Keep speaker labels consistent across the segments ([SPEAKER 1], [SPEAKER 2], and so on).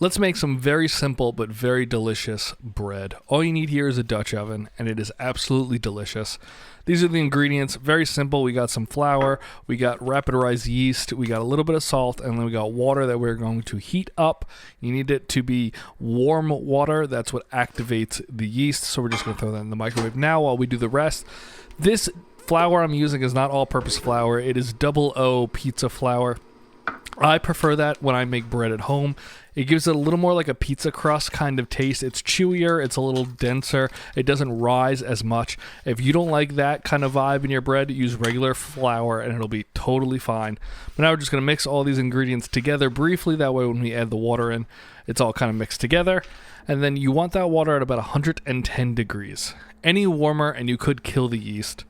[SPEAKER 1] Let's make some very simple but very delicious bread. All you need here is a Dutch oven, and it is absolutely delicious. These are the ingredients, very simple. We got some flour, we got rapid rise yeast, we got a little bit of salt, and then we got water that we're going to heat up. You need it to be warm water. That's what activates the yeast, so we're just going to throw that in the microwave now while we do the rest. This flour I'm using is not all-purpose flour. It is double O pizza flour. I prefer that when I make bread at home. It gives it a little more like a pizza crust kind of taste. It's chewier, it's a little denser, it doesn't rise as much. If you don't like that kind of vibe in your bread, use regular flour and it'll be totally fine. But now we're just going to mix all these ingredients together briefly. That way when we add the water in, it's all kind of mixed together. And then you want that water at about 110 degrees. Any warmer and you could kill the yeast.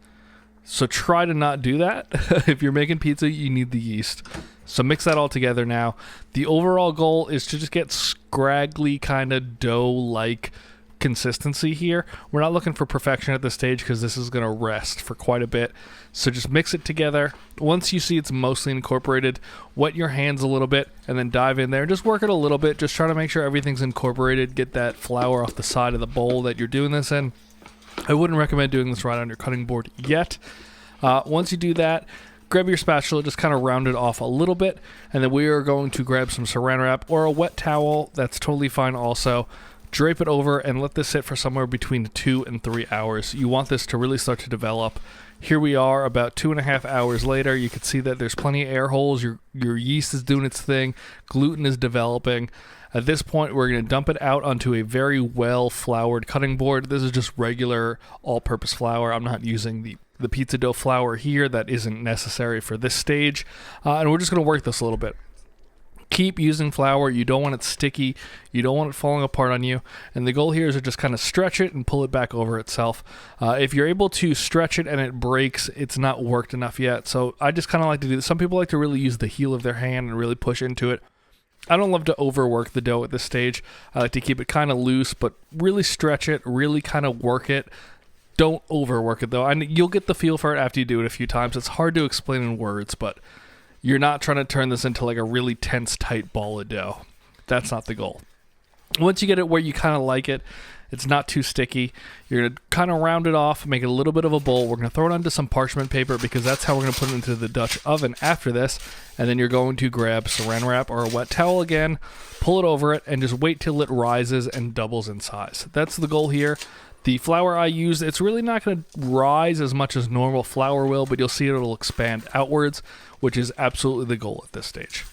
[SPEAKER 1] So try to not do that. If you're making pizza, you need the yeast. So mix that all together now. The overall goal is to just get scraggly kind of dough-like consistency here. We're not looking for perfection at this stage because this is going to rest for quite a bit. So just mix it together. Once you see it's mostly incorporated, wet your hands a little bit and then dive in there. Just work it a little bit. Just try to make sure everything's incorporated. Get that flour off the side of the bowl that you're doing this in. I wouldn't recommend doing this right on your cutting board yet. Once you do that, grab your spatula, just kind of round it off a little bit, and then we are going to grab some saran wrap or a wet towel. That's totally fine also. Drape it over and let this sit for somewhere between 2 and 3 hours. You want this to really start to develop. Here we are about 2.5 hours later. You can see that there's plenty of air holes. Your yeast is doing its thing. Gluten is developing. At this point, we're going to dump it out onto a very well-floured cutting board. This is just regular all-purpose flour. I'm not using the pizza dough flour here. That isn't necessary for this stage. And we're just going to work this a little bit. Keep using flour. You don't want it sticky. You don't want it falling apart on you. And the goal here is to just kind of stretch it and pull it back over itself. If you're able to stretch it and it breaks, it's not worked enough yet. So I just kind of like to do this. Some people like to really use the heel of their hand and really push into it. I don't love to overwork the dough at this stage. I like to keep it kind of loose, but really stretch it, really kind of work it. Don't overwork it, though. And you'll get the feel for it after you do it a few times. It's hard to explain in words, but you're not trying to turn this into like a really tense, tight ball of dough. That's not the goal. Once you get it where you kind of like it, it's not too sticky, you're going to kind of round it off, make it a little bit of a bowl. We're going to throw it onto some parchment paper because that's how we're going to put it into the Dutch oven after this. And then you're going to grab saran wrap or a wet towel again, pull it over it, and just wait till it rises and doubles in size. That's the goal here. The flour I use, it's really not going to rise as much as normal flour will, but you'll see it'll expand outwards, which is absolutely the goal at this stage.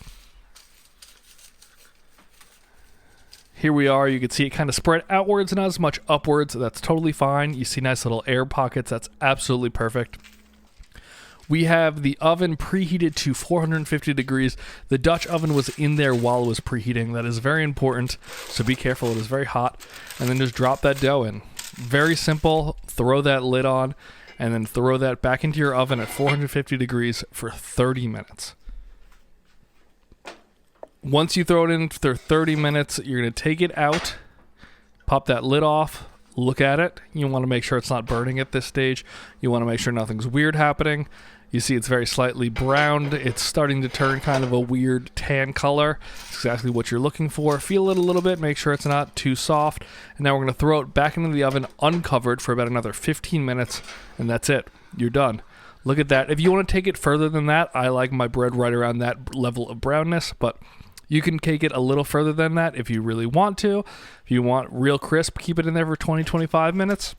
[SPEAKER 1] Here we are. You can see it kind of spread outwards, not as much upwards. That's totally fine. You see nice little air pockets. That's absolutely perfect. We have the oven preheated to 450 degrees. The Dutch oven was in there while it was preheating. That is very important, so be careful. It is very hot. And then just drop that dough in. Very simple. Throw that lid on, and then throw that back into your oven at 450 degrees for 30 minutes. Once you throw it in for 30 minutes, you're going to take it out, pop that lid off, look at it. You want to make sure it's not burning at this stage. You want to make sure nothing's weird happening. You see it's very slightly browned. It's starting to turn kind of a weird tan color. It's exactly what you're looking for. Feel it a little bit. Make sure it's not too soft. And now we're going to throw it back into the oven uncovered for about another 15 minutes. And that's it. You're done. Look at that. If you want to take it further than that, I like my bread right around that level of brownness. But you can take it a little further than that if you really want to. If you want real crisp, keep it in there for 20-25 minutes.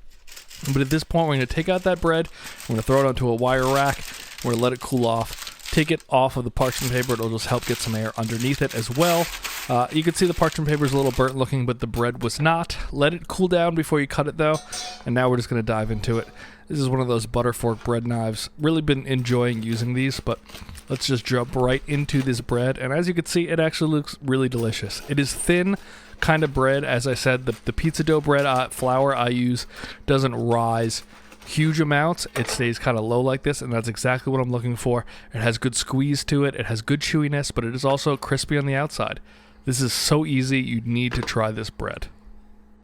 [SPEAKER 1] But at this point, we're going to take out that bread. We're going to throw it onto a wire rack. We're going to let it cool off. Take it off of the parchment paper. It'll just help get some air underneath it as well. You can see the parchment paper is a little burnt looking, but the bread was not. Let it cool down before you cut it, though. And now we're just going to dive into it. This is one of those butter fork bread knives. Really been enjoying using these, but let's just jump right into this bread. And as you can see, it actually looks really delicious. It is thin kind of bread. As I said, the pizza dough bread flour I use doesn't rise huge amounts. It stays kind of low like this, and that's exactly what I'm looking for. It has good squeeze to it. It has good chewiness, but it is also crispy on the outside. This is so easy. You need to try this bread.